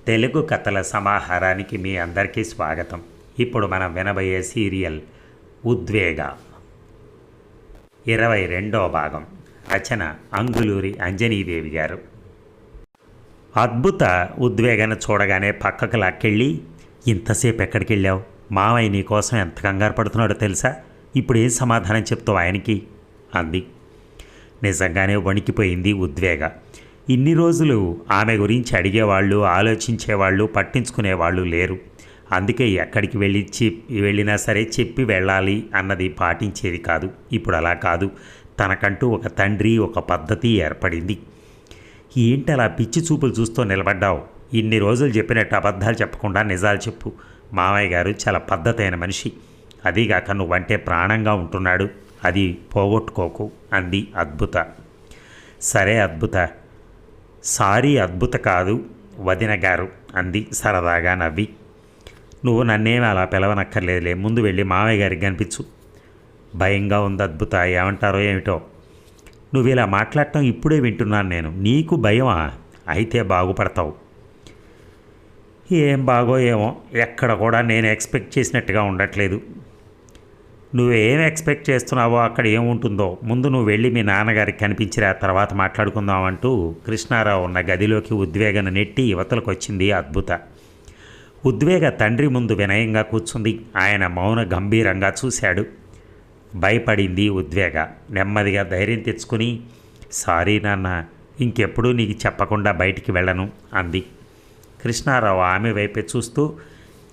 తెలుగు కథల సమాహారానికి మీ అందరికీ స్వాగతం. ఇప్పుడు మనం వినబోయే సీరియల్ ఉద్వేగ 22వ భాగం. రచన అంగులూరి అంజనీదేవి గారు. అద్భుత ఉద్వేగను చూడగానే పక్కకు లాక్కెళ్ళి, ఇంతసేపు ఎక్కడికి వెళ్ళావు? మావయ్య నీకోసం ఎంత కంగారు పడుతున్నాడో తెలుసా? ఇప్పుడు ఏం సమాధానం చెప్తావు ఆయనకి అంది. నిజంగానే వణికిపోయింది ఉద్వేగ. ఇన్ని రోజులు ఆమె గురించి అడిగేవాళ్ళు, ఆలోచించేవాళ్ళు, పట్టించుకునేవాళ్ళు లేరు. అందుకే ఎక్కడికి వెళ్ళినా సరే చెప్పి వెళ్ళాలి అన్నది పాటించేది కాదు. ఇప్పుడు అలా కాదు. తనకంటూ ఒక తండ్రి, ఒక పద్ధతి ఏర్పడింది. ఏంటి అలా పిచ్చి చూపులు చూస్తూ నిలబడ్డావు? ఇన్ని రోజులు చెప్పినట్టు అబద్ధాలు చెప్పకుండా నిజాలు చెప్పు. మామయ్య గారు చాలా పద్ధతైన మనిషి. అదీగాక నువ్వంటే ప్రాణంగా ఉంటున్నాడు. అది పోగొట్టుకోకు అంది అద్భుత. సరే అద్భుత. సారీ అద్భుత కాదు వదిన గారు అంది సరదాగా నవ్వి. నువ్వు నన్నేమి అలా పిలవనక్కర్లేదులే. ముందు వెళ్ళి మామయ్య గారికి కనిపించు. భయంగా ఉంది అద్భుత. ఏమంటారో ఏమిటో. నువ్వు ఇలా మాట్లాడటం ఇప్పుడే వింటున్నాను నేను. నీకు భయమా? అయితే బాగుపడతావు. ఏం బాగో ఏమో. ఎక్కడ కూడా నేను ఎక్స్పెక్ట్ చేసినట్టుగా ఉండట్లేదు. నువ్వేం ఎక్స్పెక్ట్ చేస్తున్నావో అక్కడ ఏముంటుందో. ముందు నువ్వు వెళ్ళి మీ నాన్నగారికి కనిపించిరా, తర్వాత మాట్లాడుకుందాం అంటూ కృష్ణారావు ఉన్న గదిలోకి ఉద్వేగను నెట్టి యువతలకు వచ్చింది అద్భుత. ఉద్వేగ తండ్రి ముందు వినయంగా కూర్చుంది. ఆయన మౌన గంభీరంగా చూశాడు. భయపడింది ఉద్వేగ. నెమ్మదిగా ధైర్యం తెచ్చుకుని, సారీ నాన్న, ఇంకెప్పుడూ నీకు చెప్పకుండా బయటికి వెళ్ళను అంది. కృష్ణారావు ఆమె వైపే చూస్తూ,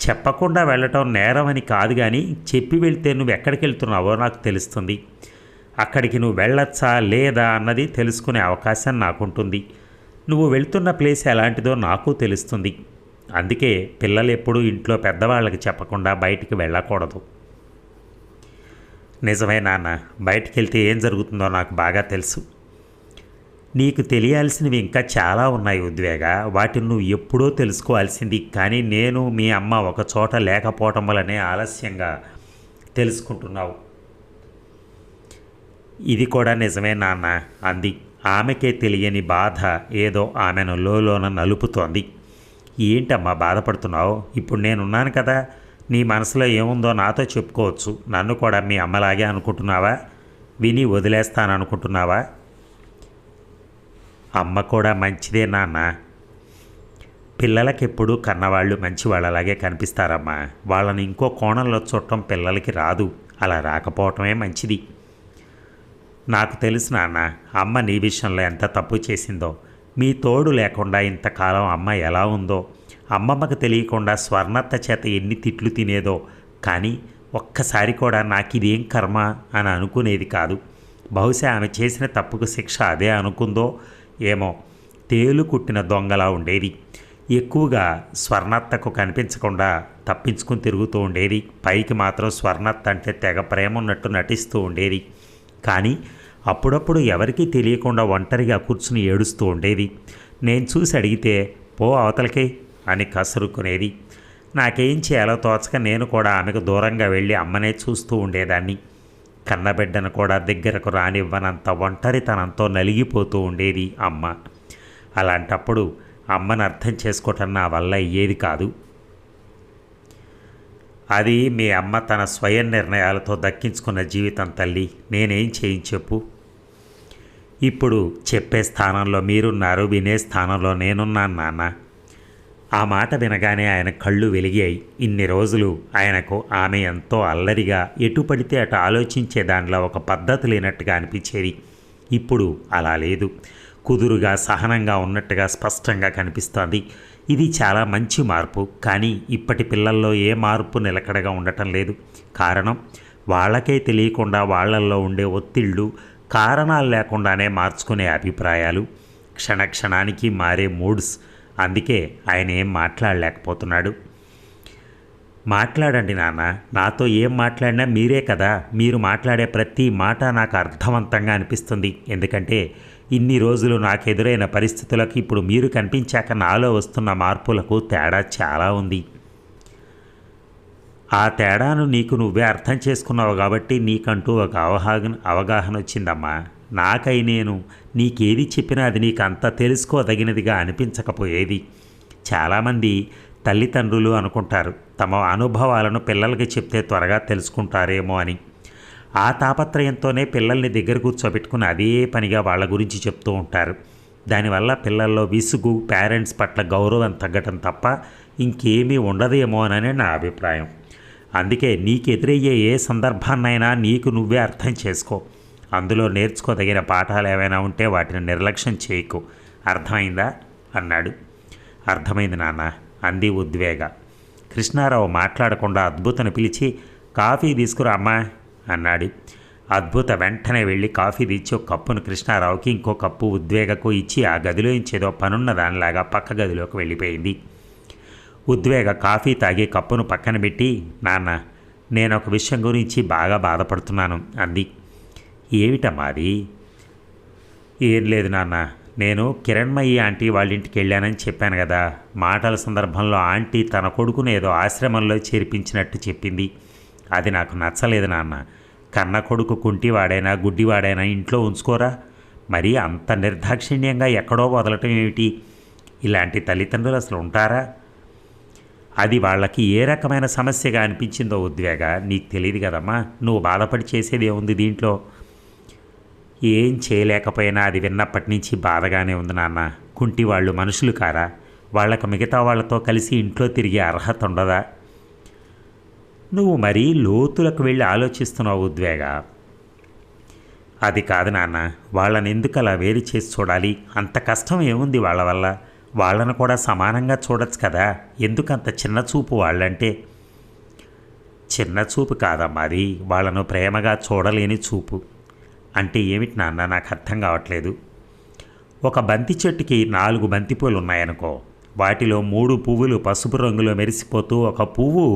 చెప్పకుండా వెళ్ళటం నేరమని కాదు, కానీ చెప్పి వెళ్తే నువ్వు ఎక్కడికి వెళ్తున్నావో నాకు తెలుస్తుంది. అక్కడికి నువ్వు వెళ్ళొచ్చా లేదా అన్నది తెలుసుకునే అవకాశం నాకుంటుంది. నువ్వు వెళ్తున్న ప్లేస్ ఎలాంటిదో నాకు తెలుస్తుంది. అందుకే పిల్లలు ఎప్పుడూ ఇంట్లో పెద్దవాళ్ళకి చెప్పకుండా బయటికి వెళ్ళకూడదు. నిజమే నాన్న, బయటికి వెళ్తే ఏం జరుగుతుందో నాకు బాగా తెలుసు. నీకు తెలియాల్సినవి ఇంకా చాలా ఉన్నాయి ఉద్వేగ. వాటిని నువ్వు ఎప్పుడో తెలుసుకోవాల్సింది. కానీ నేను మీ అమ్మ ఒక చోట లేకపోవటం వల్లనే ఆలస్యంగా తెలుసుకుంటున్నావు. ఇది కూడా నిజమే నాన్న అంది. ఆమెకే తెలియని బాధ ఏదో ఆమెను లోలోన నలుపుతోంది. ఏంటమ్మా బాధపడుతున్నావు? ఇప్పుడు నేనున్నాను కదా. నీ మనసులో ఏముందో నాతో చెప్పుకోవచ్చు. నన్ను కూడా మీ అమ్మలాగే అనుకుంటున్నావా? విని వదిలేస్తాననుకుంటున్నావా? అమ్మ కూడా మంచిదే నాన్న. పిల్లలకెప్పుడు కన్నవాళ్ళు మంచివాళ్ళలాగే కనిపిస్తారమ్మా. వాళ్ళని ఇంకో కోణంలో చూడటం పిల్లలకి రాదు. అలా రాకపోవటమే మంచిది. నాకు తెలుసు నాన్న, అమ్మ నీ విషయంలో ఎంత తప్పు చేసిందో. మీ తోడు లేకుండా ఇంతకాలం అమ్మ ఎలా ఉందో. అమ్మమ్మకు తెలియకుండా స్వర్ణత్త చేత ఎన్ని తిట్లు తినేదో. కానీ ఒక్కసారి కూడా నాకు ఇదేం కర్మ అని అనుకునేది కాదు. బహుశా ఆమె చేసిన తప్పుకు శిక్ష అదే అనుకుందో ఏమో. తేలు కుట్టిన దొంగలా ఉండేది. ఎక్కువగా స్వర్ణత్తకు కనిపించకుండా తప్పించుకుని తిరుగుతూ ఉండేది. పైకి మాత్రం స్వర్ణత్త అంటే తెగ ప్రేమ ఉన్నట్టు నటిస్తూ ఉండేది. కానీ అప్పుడప్పుడు ఎవరికీ తెలియకుండా ఒంటరిగా కూర్చుని ఏడుస్తూ ఉండేది. నేను చూసి అడిగితే పో అవతలకి అని కసురుకునేది. నాకేం చేయాలో తోచక నేను కూడా ఆమెకు దూరంగా వెళ్ళి అమ్మనే చూస్తూ ఉండేదాన్ని. కన్నబిడ్డను కూడా దగ్గరకు రానివ్వనంత ఒంటరితనంతో నలిగిపోతూ ఉండేది అమ్మ. అలాంటప్పుడు అమ్మను అర్థం చేసుకోవటం నా వల్ల అయ్యేది కాదు. అది మీ అమ్మ తన స్వయం నిర్ణయాలతో దక్కించుకున్న జీవితం తల్లి. నేనేం చెప్పు. ఇప్పుడు చెప్పే స్థానంలో మీరున్నారు, వినే స్థానంలో నేనున్నాను నాన్న. ఆ మాట వినగానే ఆయన కళ్ళు వెలిగాయి. ఇన్ని రోజులు ఆయనకు ఆమె ఎంతో అల్లరిగా, ఎటు పడితే అటు ఆలోచించే దానిలో ఒక పద్ధతి లేనట్టుగా అనిపించేది. ఇప్పుడు అలా లేదు. కుదురుగా, సహనంగా ఉన్నట్టుగా స్పష్టంగా కనిపిస్తోంది. ఇది చాలా మంచి మార్పు. కానీ ఇప్పటి పిల్లల్లో ఏ మార్పు నిలకడగా ఉండటం లేదు. కారణం వాళ్ళకే తెలియకుండా వాళ్ళల్లో ఉండే ఒత్తిళ్ళు, కారణాలు లేకుండానే మార్చుకునే అభిప్రాయాలు, క్షణక్షణానికి మారే మూడ్స్. అందుకే ఆయన ఏం మాట్లాడలేకపోతున్నాడు. మాట్లాడండి నాన్న. నాతో ఏం మాట్లాడినా మీరే కదా. మీరు మాట్లాడే ప్రతి మాట నాకు అర్థవంతంగా అనిపిస్తుంది. ఎందుకంటే ఇన్ని రోజులు నాకు ఎదురైన పరిస్థితులకు ఇప్పుడు మీరు కనిపించాక నాలో వస్తున్న మార్పులకు తేడా చాలా ఉంది. ఆ తేడాను నీకు నువ్వే అర్థం చేసుకున్నావు కాబట్టి నీకంటూ ఒక అవగాహన వచ్చిందమ్మా. నాకై నేను నీకేది చెప్పినా అది నీకు అంత తెలుసుకోదగినదిగా అనిపించకపోయేది. చాలామంది తల్లిదండ్రులు అనుకుంటారు తమ అనుభవాలను పిల్లలకి చెప్తే త్వరగా తెలుసుకుంటారేమో అని. ఆ తాపత్రయంతోనే పిల్లల్ని దగ్గర కూర్చోబెట్టుకుని అదే పనిగా వాళ్ళ గురించి చెప్తూ ఉంటారు. దానివల్ల పిల్లల్లో విసుగు, పేరెంట్స్ పట్ల గౌరవం తగ్గటం తప్ప ఇంకేమీ ఉండదేమో అని నా అభిప్రాయం. అందుకే నీకు ఎదురయ్యే ఏ సందర్భాన్నైనా నీకు నువ్వే అర్థం చేసుకో. అందులో నేర్చుకోదగిన పాఠాలు ఏవైనా ఉంటే వాటిని నిర్లక్ష్యం చేయకు. అర్థమైందా అన్నాడు. అర్థమైంది నాన్న అంది ఉద్వేగ. కృష్ణారావు మాట్లాడకుండా అద్భుతను పిలిచి కాఫీ తీసుకురా అమ్మా అన్నాడు. అద్భుత వెంటనే వెళ్ళి కాఫీ తెచ్చి ఒక కప్పును కృష్ణారావుకి, ఇంకో కప్పు ఉద్వేగకు ఇచ్చి ఆ గదిలో ఇంచేదో పనున్న దానిలాగా పక్క గదిలోకి వెళ్ళిపోయింది. ఉద్వేగ కాఫీ తాగి కప్పును పక్కన పెట్టి, నాన్న నేను ఒక విషయం గురించి బాగా బాధపడుతున్నాను అంది. ఏమిటమ్మా అది? ఏం లేదు నాన్న, నేను కిరణ్మయ్యి ఆంటీ వాళ్ళ ఇంటికి వెళ్ళానని చెప్పాను కదా. మాటల సందర్భంలో ఆంటీ తన కొడుకును ఏదో ఆశ్రమంలో చేర్పించినట్టు చెప్పింది. అది నాకు నచ్చలేదు నాన్న. కన్న కొడుకు కుంటివాడైనా గుడ్డివాడైనా ఇంట్లో ఉంచుకోరా? మరి అంత నిర్దాక్షిణ్యంగా ఎక్కడో వదలటం ఏమిటి? ఇలాంటి తల్లిదండ్రులు అసలు ఉంటారా? అది వాళ్ళకి ఏ రకమైన సమస్యగా అనిపించిందో ఉద్వేగ నీకు తెలియదు కదమ్మా. నువ్వు బాధపడి చేసేది ఏముంది దీంట్లో? ఏం చేయలేకపోయినా అది విన్నప్పటి నుంచి బాధగానే ఉంది నాన్న. కుంటి వాళ్ళు మనుషులు కారా? వాళ్ళకు మిగతా వాళ్ళతో కలిసి ఇంట్లో తిరిగే అర్హత ఉండదా? నువ్వు మరీ లోతులకు వెళ్ళి ఆలోచిస్తున్నావు ఉద్వేగ. అది కాదు నాన్న, వాళ్ళని ఎందుకు అలా వేరు చేసి చూడాలి? అంత కష్టం ఏముంది వాళ్ళ వల్ల? వాళ్ళను కూడా సమానంగా చూడొచ్చు కదా. ఎందుకంత చిన్న చూపు వాళ్ళంటే? చిన్న చూపు కాదమ్మా అది, వాళ్ళను ప్రేమగా చూడలేని చూపు. అంటే ఏమిటి నాన్న, నాకు అర్థం కావట్లేదు. ఒక బంతి చెట్టుకి 4 బంతిపూలు ఉన్నాయనుకో. వాటిలో 3 పువ్వులు పసుపు రంగులో మెరిసిపోతూ ఒక పువ్వు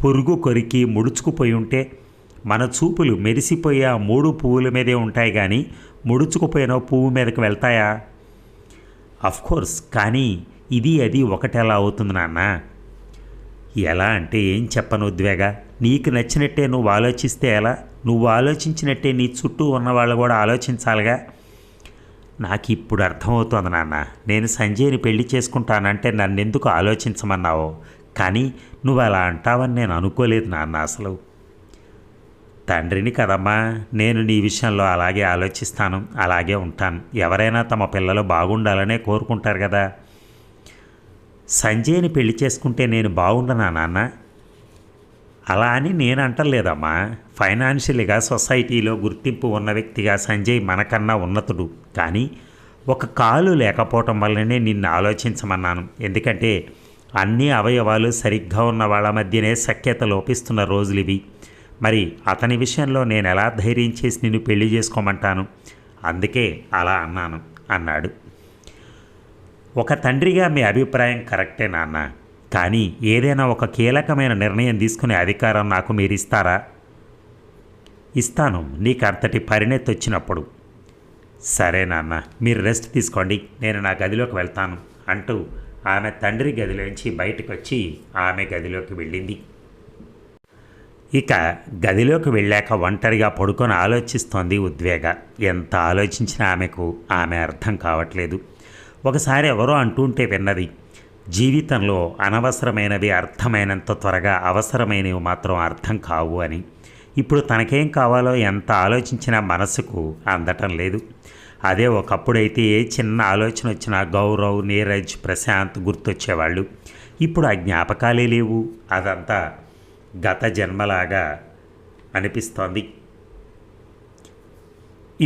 పురుగు కొరికి ముడుచుకుపోయి ఉంటే మన చూపులు మెరిసిపోయే ఆ 3 పువ్వుల మీదే ఉంటాయి కానీ ముడుచుకుపోయిన పువ్వు మీదకి వెళ్తాయా? అఫ్కోర్స్. కానీ ఇది అది ఒకటి ఎలా అవుతుంది నాన్న? ఎలా అంటే ఏం చెప్పను ఉద్వేగ. నీకు నచ్చినట్టే నువ్వు ఆలోచిస్తే ఎలా? నువ్వు ఆలోచించినట్టే నీ చుట్టూ ఉన్నవాళ్ళు కూడా ఆలోచించాలిగా. నాకు ఇప్పుడు అర్థమవుతోంది నాన్న. నేను సంజయ్ని పెళ్లి చేసుకుంటానంటే నన్నెందుకు ఆలోచించమన్నావో, కానీ నువ్వు అలా అంటావని నేను అనుకోలేదు నాన్న. అసలు తండ్రిని కదమ్మా, నేను నీ విషయంలో అలాగే ఆలోచిస్తాను, అలాగే ఉంటాను. ఎవరైనా తమ పిల్లలు బాగుండాలనే కోరుకుంటారు కదా. సంజయ్ని పెళ్లి చేసుకుంటే నేను బాగుండనా నాన్న? అలా అని నేను అంటలేదమ్మా. ఫైనాన్షియల్గా సొసైటీలో గుర్తింపు ఉన్న వ్యక్తిగా సంజయ్ మనకన్నా ఉన్నతుడు. కానీ ఒక కాలు లేకపోవటం వల్లనే నిన్ను ఆలోచించమన్నాను. ఎందుకంటే అన్ని అవయవాలు సరిగ్గా ఉన్న వాళ్ళ మధ్యనే సఖ్యత లోపిస్తున్న రోజులు ఇవి. మరి అతని విషయంలో నేను ఎలా ధైర్యం చేసి నిన్ను పెళ్లి చేసుకోమంటాను? అందుకే అలా అన్నాను అన్నాడు. ఒక తండ్రిగా మీ అభిప్రాయం కరెక్టే నాన్న. కానీ ఏదైనా ఒక కీలకమైన నిర్ణయం తీసుకునే అధికారం నాకు మీరు ఇస్తారా? ఇస్తాను, నీకు అంతటి పరిణతి వచ్చినప్పుడు. సరే నాన్న, మీరు రెస్ట్ తీసుకోండి, నేను నా గదిలోకి వెళ్తాను అంటూ ఆమె తండ్రి గదిలోంచి బయటకు వచ్చి ఆమె గదిలోకి వెళ్ళింది. ఇక గదిలోకి వెళ్ళాక ఒంటరిగా పడుకొని ఆలోచిస్తోంది ఉద్వేగ. ఎంత ఆలోచించినా ఆమె అర్థం కావట్లేదు. ఒకసారి ఎవరో అంటుంటే విన్నది, జీవితంలో అనవసరమైనవి అర్థమైనంత త్వరగా అవసరమైనవి మాత్రం అర్థం కావు అని. ఇప్పుడు తనకేం కావాలో ఎంత ఆలోచించినా మనసుకు అందటం లేదు. అదే ఒకప్పుడైతే ఏ చిన్న ఆలోచన వచ్చినా గౌరవ్, నీరజ్, ప్రశాంత్ గుర్తొచ్చేవాళ్ళు. ఇప్పుడు ఆ జ్ఞాపకాలే లేవు. అదంతా గత జన్మలాగా అనిపిస్తోంది.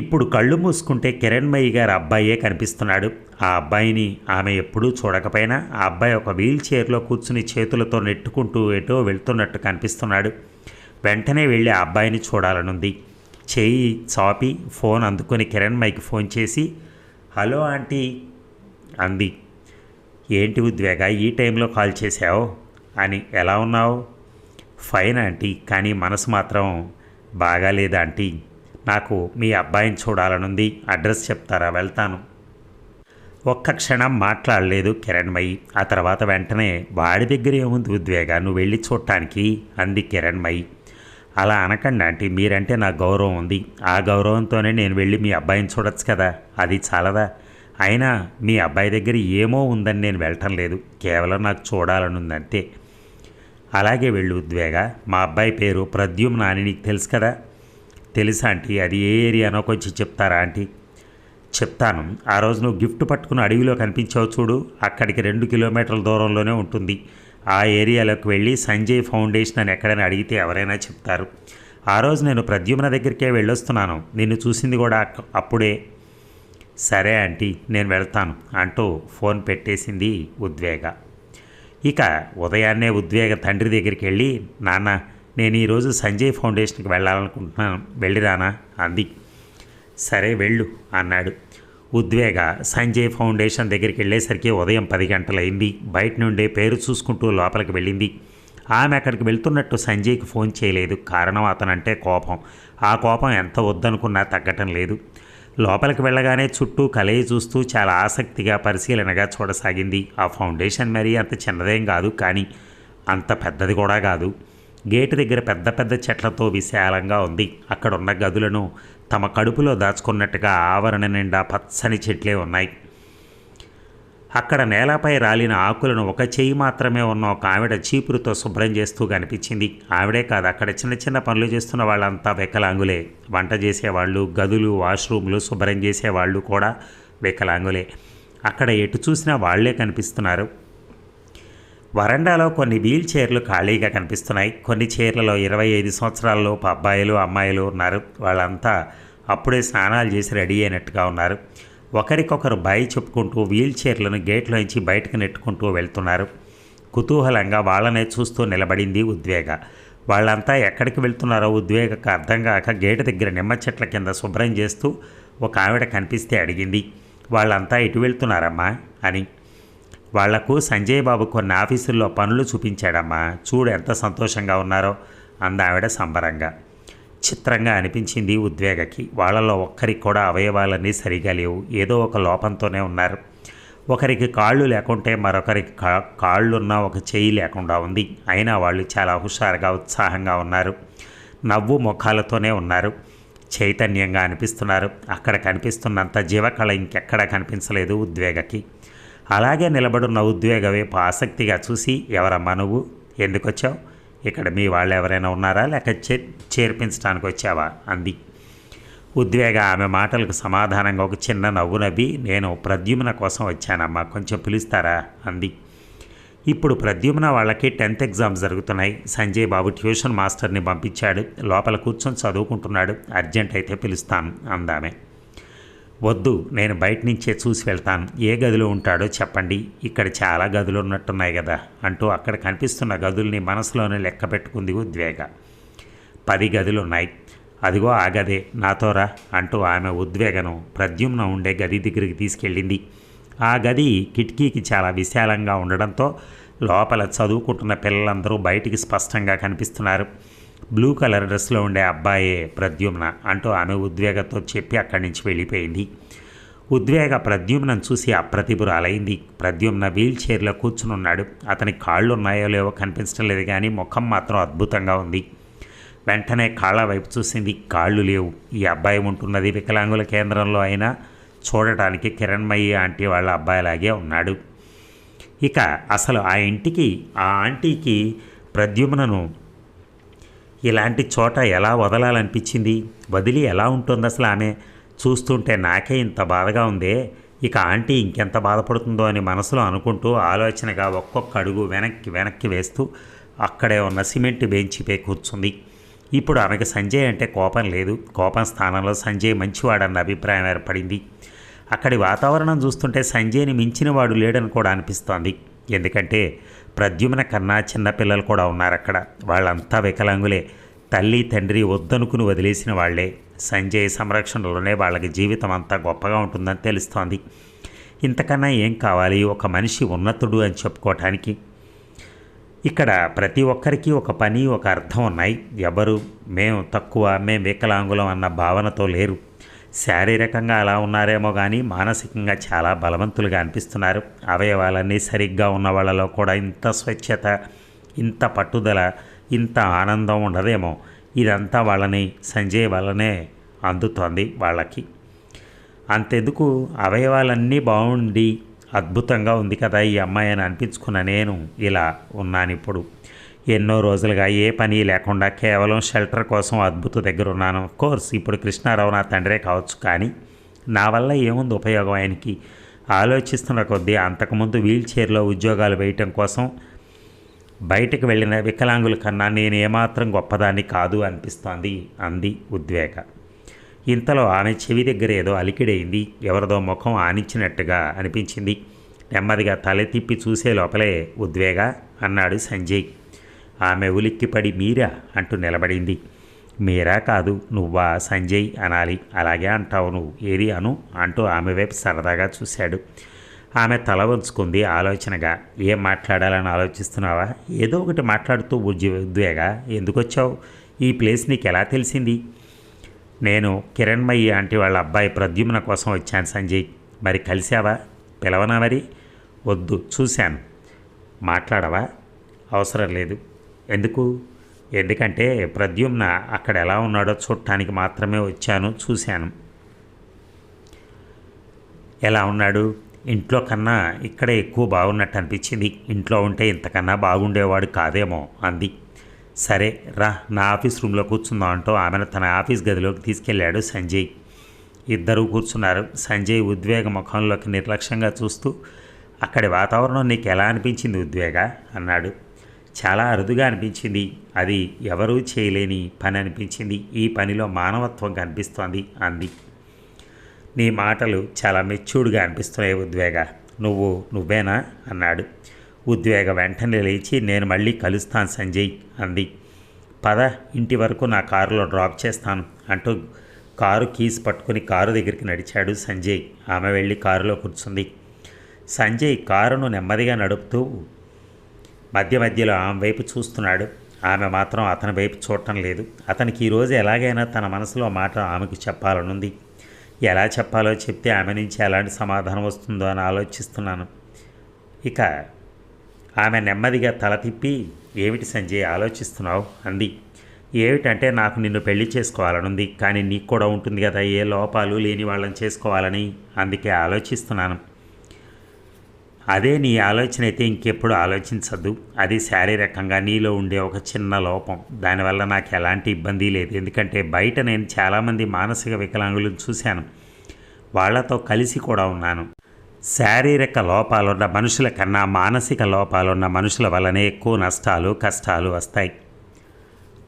ఇప్పుడు కళ్ళు మూసుకుంటే కిరణ్మయ్య గారి అబ్బాయే కనిపిస్తున్నాడు. ఆ అబ్బాయిని ఆమె ఎప్పుడూ చూడకపోయినా ఆ అబ్బాయి ఒక వీల్ చైర్లో కూర్చుని చేతులతో నెట్టుకుంటూ ఎటో వెళ్తున్నట్టు కనిపిస్తున్నాడు. వెంటనే వెళ్ళి ఆ అబ్బాయిని చూడాలనుంది. చేయి చాపి ఫోన్ అందుకొని కిరణ్మయ్యకి ఫోన్ చేసి, హలో ఆంటీ అంది. ఏంటి ఉద్వేగ ఈ టైంలో కాల్ చేశావు అని. ఎలా ఉన్నావు? ఫైన్ ఆంటీ, కానీ మనసు మాత్రం బాగాలేదు ఆంటీ. నాకు మీ అబ్బాయిని చూడాలనుంది, అడ్రస్ చెప్తారా? వెళ్తాను. ఒక్క క్షణం మాట్లాడలేదు కిరణ్మయి. ఆ తర్వాత వెంటనే, వాడి దగ్గర ఏముంది ఉద్వేగ, నువ్వు వెళ్ళి చూడటానికి అంది కిరణ్మయి. అలా అనకండి ఆంటీ, మీరంటే నాకు గౌరవం ఉంది. ఆ గౌరవంతోనే నేను వెళ్ళి మీ అబ్బాయిని చూడొచ్చు కదా, అది చాలదా? అయినా మీ అబ్బాయి దగ్గర ఏమో ఉందని నేను వెళ్ళటం లేదు, కేవలం నాకు చూడాలని ఉందంతే. అలాగే వెళ్ళు ఉద్వేగ. మా అబ్బాయి పేరు ప్రద్యుమ్న అని నీకు తెలుసు కదా? తెలుసా ఆంటీ? అది ఏ ఏరియానో కొంచెం చెప్తారా ఆంటీ? చెప్తాను. ఆ రోజు నువ్వు గిఫ్ట్ పట్టుకుని అడవిలో కనిపించావు చూడు, అక్కడికి 2 కిలోమీటర్ల దూరంలోనే ఉంటుంది. ఆ ఏరియాలోకి వెళ్ళి సంజయ్ ఫౌండేషన్ అని ఎక్కడైనా అడిగితే ఎవరైనా చెప్తారు. ఆ రోజు నేను ప్రద్యుమ్న దగ్గరికే వెళ్ళొస్తున్నాను, నిన్ను చూసింది కూడా అప్పుడే. సరే ఆంటీ, నేను వెళ్తాను అంటూ ఫోన్ పెట్టేసింది ఉద్వేగ. ఇక ఉదయాన్నే ఉద్వేగ తండ్రి దగ్గరికి వెళ్ళి, నాన్న నేను ఈరోజు సంజయ్ ఫౌండేషన్కి వెళ్ళాలనుకుంటున్నాను, వెళ్ళిరానా అంది. సరే వెళ్ళు అన్నాడు. ఉద్వేగ సంజయ్ ఫౌండేషన్ దగ్గరికి వెళ్ళేసరికి ఉదయం 10 గంటలైంది. బయట నుండే పేరు చూసుకుంటూ లోపలికి వెళ్ళింది. ఆమె అక్కడికి వెళ్తున్నట్టు సంజయ్కి ఫోన్ చేయలేదు. కారణం అతనంటే కోపం. ఆ కోపం ఎంత వద్దనుకున్నా తగ్గటం లేదు. లోపలికి వెళ్ళగానే చుట్టూ కలయి చూస్తూ చాలా ఆసక్తిగా పరిశీలనగా చూడసాగింది. ఆ ఫౌండేషన్ మరీ అంత చిన్నదేం కాదు, కానీ అంత పెద్దది కూడా కాదు. గేటు దగ్గర పెద్ద పెద్ద చెట్లతో విశాలంగా ఉంది. అక్కడున్న గదులను తమ కడుపులో దాచుకున్నట్టుగా ఆవరణ నిండా పచ్చని చెట్లే ఉన్నాయి. అక్కడ నేలపై రాలిన ఆకులను ఒక చెయ్యి మాత్రమే ఉన్న ఒక ఆవిడ చీపురుతో శుభ్రం చేస్తూ కనిపించింది. ఆవిడే కాదు, అక్కడ చిన్న చిన్న పనులు చేస్తున్న వాళ్ళంతా వికలాంగులే. వంట చేసేవాళ్ళు, గదులు, వాష్రూమ్లు శుభ్రం చేసేవాళ్ళు కూడా వికలాంగులే. అక్కడ ఎటు చూసినా వాళ్లే కనిపిస్తున్నారు. వరండాలో కొన్ని వీల్ చైర్లు ఖాళీగా కనిపిస్తున్నాయి. కొన్ని చైర్లలో 25 సంవత్సరాలలోపు అబ్బాయిలు, అమ్మాయిలు ఉన్నారు. వాళ్ళంతా అప్పుడే స్నానాలు చేసి రెడీ అయినట్టుగా ఉన్నారు. ఒకరికొకరు బాయ్ చెప్పుకుంటూ వీల్ చైర్లను గేట్లోంచి బయటకు నెట్టుకుంటూ వెళ్తున్నారు. కుతూహలంగా వాళ్ళనే చూస్తూ నిలబడింది ఉద్వేగ. వాళ్ళంతా ఎక్కడికి వెళ్తున్నారో ఉద్వేగకు అర్థం కాక గేటు దగ్గర నిమ్మ చెట్ల కింద శుభ్రం చేస్తూ ఒక ఆవిడ కనిపిస్తే అడిగింది, వాళ్ళంతా ఎటు వెళ్తున్నారమ్మా అని. వాళ్లకు సంజయ్ బాబు కొన్ని ఆఫీసుల్లో పనులు చూపించాడమ్మా, చూడు ఎంత సంతోషంగా ఉన్నారో అందావిడ సంబరంగా. చిత్రంగా అనిపించింది ఉద్వేగకి. వాళ్ళలో ఒక్కరికి కూడా అవయవాలన్నీ సరిగా లేవు, ఏదో ఒక లోపంతోనే ఉన్నారు. ఒకరికి కాళ్ళు లేకుంటే మరొకరికి కాళ్ళున్న ఒక చెయ్యి లేకుండా ఉంది. అయినా వాళ్ళు చాలా హుషారుగా ఉత్సాహంగా ఉన్నారు. నవ్వు ముఖాలతోనే ఉన్నారు. చైతన్యంగా అనిపిస్తున్నారు. అక్కడ కనిపిస్తున్నంత జీవకళ ఇంకెక్కడా కనిపించలేదు ఉద్వేగకి. అలాగే నిలబడున్న ఉద్వేగ వైపు ఆసక్తిగా చూసి, ఎవరమ్మా నువ్వు, ఎందుకొచ్చావు, ఇక్కడ మీ వాళ్ళు ఎవరైనా ఉన్నారా, లేక చేర్పించడానికి వచ్చావా అంది. ఉద్వేగ ఆమె మాటలకు సమాధానంగా ఒక చిన్న నవ్వు నవ్వి, నేను ప్రద్యుమ్న కోసం వచ్చానమ్మా, కొంచెం పిలుస్తారా అంది. ఇప్పుడు ప్రద్యుమ్న వాళ్ళకి 10th ఎగ్జామ్స్ జరుగుతున్నాయి. సంజయ్ బాబు ట్యూషన్ మాస్టర్ని పంపించాడు. లోపల కూర్చొని చదువుకుంటున్నాడు. అర్జెంట్ అయితే పిలుస్తాను అందామె. వద్దు, నేను బయట నుంచే చూసి వెళ్తాను. ఏ గదిలో ఉంటాడో చెప్పండి, ఇక్కడ చాలా గదులు ఉన్నట్టున్నాయి కదా అంటూ అక్కడ కనిపిస్తున్న గదుల్ని మనసులోనే లెక్క పెట్టుకుంది ఉద్వేగ. 10 గదులున్నాయి. అదిగో ఆ గదే, నాతోరా అంటూ ఆమె ఉద్వేగను ప్రద్యుమ్న ఉండే గది దగ్గరికి తీసుకెళ్ళింది. ఆ గది కిటికీకి చాలా విశాలంగా ఉండడంతో లోపల చదువుకుంటున్న పిల్లలందరూ బయటికి స్పష్టంగా కనిపిస్తున్నారు. బ్లూ కలర్ డ్రెస్లో ఉండే అబ్బాయే ప్రద్యుమ్న అంటూ ఆమె ఉద్వేగతో చెప్పి అక్కడి నుంచి వెళ్ళిపోయింది. ఉద్వేగ ప్రద్యుమ్నను చూసి అప్రతిభురాలైంది. ప్రద్యుమ్న వీల్ చైర్లో కూర్చునున్నాడు. అతని కాళ్ళు ఉన్నాయో లేవో కనిపించడం లేదు, కానీ ముఖం మాత్రం అద్భుతంగా ఉంది. వెంటనే కాళ్ళ వైపు చూసింది. కాళ్ళు లేవు. ఈ అబ్బాయి ఉంటున్నది వికలాంగుల కేంద్రంలో అయినా చూడటానికి కిరణ్మయి ఆంటీ వాళ్ళ అబ్బాయిలాగే ఉన్నాడు. ఇక అసలు ఆ ఆంటీకి ప్రద్యుమ్నను ఇలాంటి చోట ఎలా వదలాలనిపించింది, వదిలి ఎలా ఉంటుంది అసలు ఆమె? చూస్తుంటే నాకే ఇంత బాధగా ఉందే, ఇక ఆంటీ ఇంకెంత బాధపడుతుందో అని మనసులో అనుకుంటూ ఆలోచనగా ఒక్కొక్క అడుగు వెనక్కి వేస్తూ అక్కడే ఉన్న సిమెంట్ బెంచిపై కూర్చుంది. ఇప్పుడు ఆమెకు సంజయ్ అంటే కోపం లేదు. కోపం స్థానంలో సంజయ్ మంచివాడన్న అభిప్రాయం ఏర్పడింది. అక్కడి వాతావరణం చూస్తుంటే సంజయ్ని మించిన వాడు లేడని కూడా అనిపిస్తోంది. ఎందుకంటే ప్రద్యుమ్న కన్నా చిన్నపిల్లలు కూడా ఉన్నారు అక్కడ. వాళ్ళంతా వికలాంగులే. తల్లి తండ్రి వద్దనుకుని వదిలేసిన వాళ్లే. సంజయ్ సంరక్షణలోనే వాళ్ళకి జీవితం అంతా గొప్పగా ఉంటుందని తెలుస్తోంది. ఇంతకన్నా ఏం కావాలి ఒక మనిషి ఉన్నతుడు అని చెప్పుకోవటానికి? ఇక్కడ ప్రతి ఒక్కరికి ఒక పని, ఒక అర్థం ఉన్నాయి. ఎవరు మేము తక్కువ, మేము వికలాంగులం అన్న భావనతో లేరు. శారీరకంగా అలా ఉన్నారేమో కానీ మానసికంగా చాలా బలవంతులుగా అనిపిస్తున్నారు. అవయవాలన్నీ సరిగ్గా ఉన్న వాళ్ళలో కూడా ఇంత స్వచ్ఛత, ఇంత పట్టుదల, ఇంత ఆనందం ఉండదేమో. ఇదంతా వాళ్ళని సంజయ్ వల్లనే అందుతోంది వాళ్ళకి. అంతెందుకు, అవయవాలన్నీ బాగుండి అద్భుతంగా ఉంది కదా ఈ అమ్మాయి అని అనిపించుకున్న నేను ఇలా ఉన్నానిప్పుడు. ఎన్నో రోజులుగా ఏ పని లేకుండా కేవలం షెల్టర్ కోసం అద్భుత దగ్గర ఉన్నాను. కోర్స్ ఇప్పుడు కృష్ణారావు నా తండ్రే కావచ్చు, కానీ నా వల్ల ఏముంది ఉపయోగం ఆయనకి? ఆలోచిస్తున్న కొద్దీ అంతకుముందు వీల్ చైర్లో ఉద్యోగాలు వేయటం కోసం బయటకు వెళ్ళిన వికలాంగుల కన్నా నేను ఏమాత్రం గొప్పదాన్ని కాదు అనిపిస్తోంది అంది ఉద్వేగ. ఇంతలో ఆమె చెవి దగ్గర ఏదో అలికిడైంది. ఎవరిదో ముఖం ఆనించినట్టుగా అనిపించింది. నెమ్మదిగా తల తిప్పి చూసే లోపలే ఉద్వేగ అన్నాడు సంజయ్. ఆమె ఉలిక్కిపడి మీరా అంటూ నిలబడింది. మీరా కాదు, నువ్వా సంజయ్ అనాలి. అలాగే అంటావు నువ్వు, ఏది అను అంటూ ఆమె వైపు సరదాగా చూశాడు. ఆమె తల వంచుకుంది ఆలోచనగా. ఏం మాట్లాడాలని ఆలోచిస్తున్నావా? ఏదో ఒకటి మాట్లాడుతూ ఉద్వేగ. ఎందుకు వచ్చావు? ఈ ప్లేస్ నీకు ఎలా తెలిసింది? నేను కిరణ్మయ్యి ఆంటీ వాళ్ళ అబ్బాయి ప్రద్యుమ్న కోసం వచ్చాను సంజయ్. మరి కలిసావా? పిలవనా మరి? వద్దు, చూశాను. మాట్లాడవా? అవసరం లేదు. ఎందుకు? ఎందుకంటే ప్రద్యుమ్న అక్కడ ఎలా ఉన్నాడో చూడటానికి మాత్రమే వచ్చాను, చూశాను. ఎలా ఉన్నాడు? ఇంట్లో కన్నా ఇక్కడే ఎక్కువ బాగున్నట్టు అనిపించింది. ఇంట్లో ఉంటే ఇంతకన్నా బాగుండేవాడు కాదేమో అంది. సరే రా, నా ఆఫీస్ రూమ్లో కూర్చుందాం అంటూ ఆమెను తన ఆఫీస్ గదిలోకి తీసుకెళ్లాడు సంజయ్. ఇద్దరూ కూర్చున్నారు. సంజయ్ ఉద్వేగ ముఖంలోకి నిర్లక్ష్యంగా చూస్తూ, అక్కడి వాతావరణం నీకు ఎలా అనిపించింది ఉద్వేగ అన్నాడు. చాలా అరుదుగా అనిపించింది. అది ఎవరూ చేయలేని పని అనిపించింది. ఈ పనిలో మానవత్వం కనిపిస్తోంది అంది. నీ మాటలు చాలా మెచ్యూర్డ్గా అనిపిస్తున్నాయి ఉద్వేగ. నువ్వేనా అన్నాడు. ఉద్వేగ వెంటనే లేచి నేను మళ్ళీ కలుస్తాను సంజయ్ అంది. పద, ఇంటి వరకు నా కారులో డ్రాప్ చేస్తాను అంటూ కారు కీస్ పట్టుకుని కారు దగ్గరికి నడిచాడు సంజయ్. ఆమె వెళ్ళి కారులో కూర్చుంది. సంజయ్ కారును నెమ్మదిగా నడుపుతూ మధ్య మధ్యలో ఆమె వైపు చూస్తున్నాడు. ఆమె మాత్రం అతని వైపు చూడటం లేదు. అతనికి ఈరోజు ఎలాగైనా తన మనసులో మాట ఆమెకు చెప్పాలనుంది. ఎలా చెప్పాలో చెప్తే ఆమె నుంచి ఎలాంటి సమాధానం వస్తుందో అని ఆలోచిస్తున్నాను. ఇక ఆమె నెమ్మదిగా తల తిప్పి, ఏమిటి సంజయ్ ఆలోచిస్తున్నావు అంది. ఏమిటంటే నాకు నిన్ను పెళ్లి చేసుకోవాలనుంది, కానీ నీకు కూడా ఉంటుంది కదా ఏ లోపాలు లేని వాళ్ళని చేసుకోవాలని, అందుకే ఆలోచిస్తున్నాను. అదే నీ ఆలోచన అయితే ఇంకెప్పుడు ఆలోచించద్దు. అది శారీరకంగా నీలో ఉండే ఒక చిన్న లోపం. దానివల్ల నాకు ఎలాంటి ఇబ్బంది లేదు. ఎందుకంటే బయట నేను చాలామంది మానసిక వికలాంగులను చూశాను, వాళ్లతో కలిసి కూడా ఉన్నాను. శారీరక లోపాలున్న మనుషుల కన్నా మానసిక లోపాలున్న మనుషుల వల్లనే ఎక్కువ నష్టాలు కష్టాలు వస్తాయి.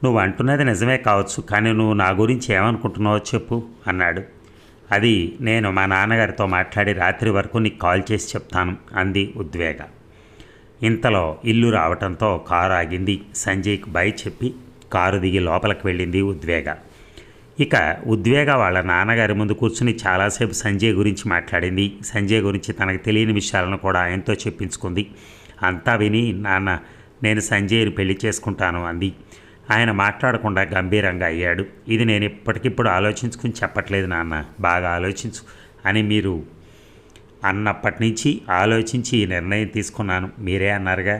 నువ్వు అంటున్నది నిజమే కావచ్చు, కానీ నువ్వు నా గురించి ఏమనుకుంటున్నావో చెప్పు అన్నాడు. అది నేను మా నాన్నగారితో మాట్లాడి రాత్రి వరకు నీకు కాల్ చేసి చెప్తాను అంది ఉద్వేగ. ఇంతలో ఇల్లు రావటంతో కారు ఆగింది. సంజయ్కి బై చెప్పి కారు దిగి లోపలికి వెళ్ళింది ఉద్వేగ. ఇక ఉద్వేగ వాళ్ళ నాన్నగారి ముందు కూర్చుని చాలాసేపు సంజయ్ గురించి మాట్లాడింది. సంజయ్ గురించి తనకు తెలియని విషయాలను కూడా ఆయనతో చెప్పించుకుంది. అంతా విని, నాన్న నేను సంజయ్ని పెళ్లి చేసుకుంటాను అంది. ఆయన మాట్లాడకుండా గంభీరంగా అయ్యాడు. ఇది నేను ఇప్పటికిప్పుడు ఆలోచించుకుని చెప్పట్లేదు నాన్న, బాగా ఆలోచించు అని మీరు అన్నప్పటి నుంచి ఆలోచించి ఈ నిర్ణయం తీసుకున్నాను. మీరే అన్నారుగా,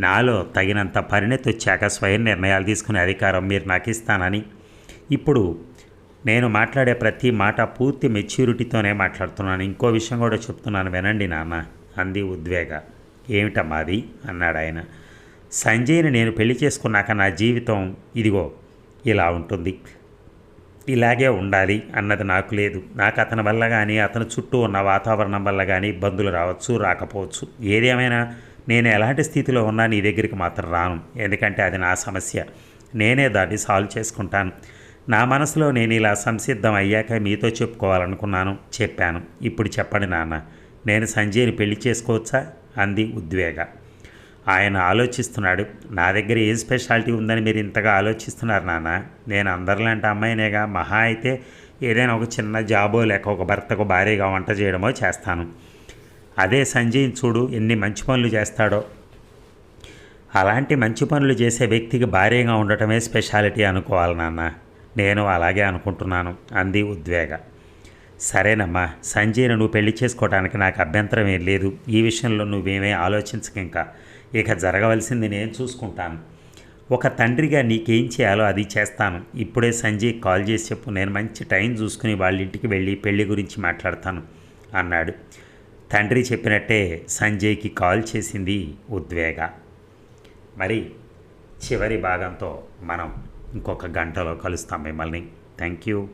నాలో తగినంత పరిణతి వచ్చాక స్వయం నిర్ణయాలు తీసుకునే అధికారం మీరు నాకు ఇస్తానని. ఇప్పుడు నేను మాట్లాడే ప్రతి మాట పూర్తి మెచ్యూరిటీతోనే మాట్లాడుతున్నాను. ఇంకో విషయం కూడా చెప్తున్నాను, వినండి నాన్న అంది ఉద్వేగ. ఏమిటమ్మా అది అన్నాడు ఆయన. సంజయ్ని నేను పెళ్లి చేసుకున్నాక నా జీవితం ఇదిగో ఇలా ఉంటుంది, ఇలాగే ఉండాలి అన్నది నాకు లేదు. నాకు అతని వల్ల కానీ అతని చుట్టూ ఉన్న వాతావరణం వల్ల కానీ ఇబ్బందులు రావచ్చు, రాకపోవచ్చు. ఏదేమైనా నేను ఎలాంటి స్థితిలో ఉన్నా నీ దగ్గరికి మాత్రం రాను. ఎందుకంటే అది నా సమస్య, నేనే దాన్ని సాల్వ్ చేసుకుంటాను. నా మనసులో నేను ఇలా సంసిద్ధం అయ్యాక మీతో చెప్పుకోవాలనుకున్నాను, చెప్పాను. ఇప్పుడు చెప్పండి నాన్న, నేను సంజయ్ని పెళ్లి చేసుకోవచ్చా అంది ఉద్వేగ. ఆయన ఆలోచిస్తున్నాడు. నా దగ్గర ఏం స్పెషాలిటీ ఉందని మీరు ఇంతగా ఆలోచిస్తున్నారు నాన్న? నేను అందరిలాంటి అమ్మాయినేగా. మహా అయితే ఏదైనా ఒక చిన్న జాబో లేక ఒక భర్తకు భార్యగా వంట చేయడమో చేస్తాను. అదే సంజయ్ని చూడు, ఎన్ని మంచి పనులు చేస్తాడో. అలాంటి మంచి పనులు చేసే వ్యక్తికి భార్యగా ఉండటమే స్పెషాలిటీ అనుకోవాలి నాన్న. నేను అలాగే అనుకుంటున్నాను అంది ఉద్వేగ. సరేనమ్మా, సంజయ్ని నువ్వు పెళ్లి చేసుకోవడానికి నాకు అభ్యంతరం ఏం లేదు. ఈ విషయంలో నువ్వేమీ ఆలోచించక, ఇంకా ఇక జరగవలసింది నేను చూసుకుంటాను. ఒక తండ్రిగా నీకేం చేయాలో అది చేస్తాను. ఇప్పుడే సంజయ్ కాల్ చేసి చెప్పు, నేను మంచి టైం చూసుకుని వాళ్ళ ఇంటికి వెళ్ళి పెళ్లి గురించి మాట్లాడతాను అన్నాడు. తండ్రి చెప్పినట్టే సంజయ్కి కాల్ చేసింది ఉద్వేగ. మరి చివరి భాగంతో మనం ఇంకొక గంటలో కలుస్తాం మిమ్మల్ని. Thank you.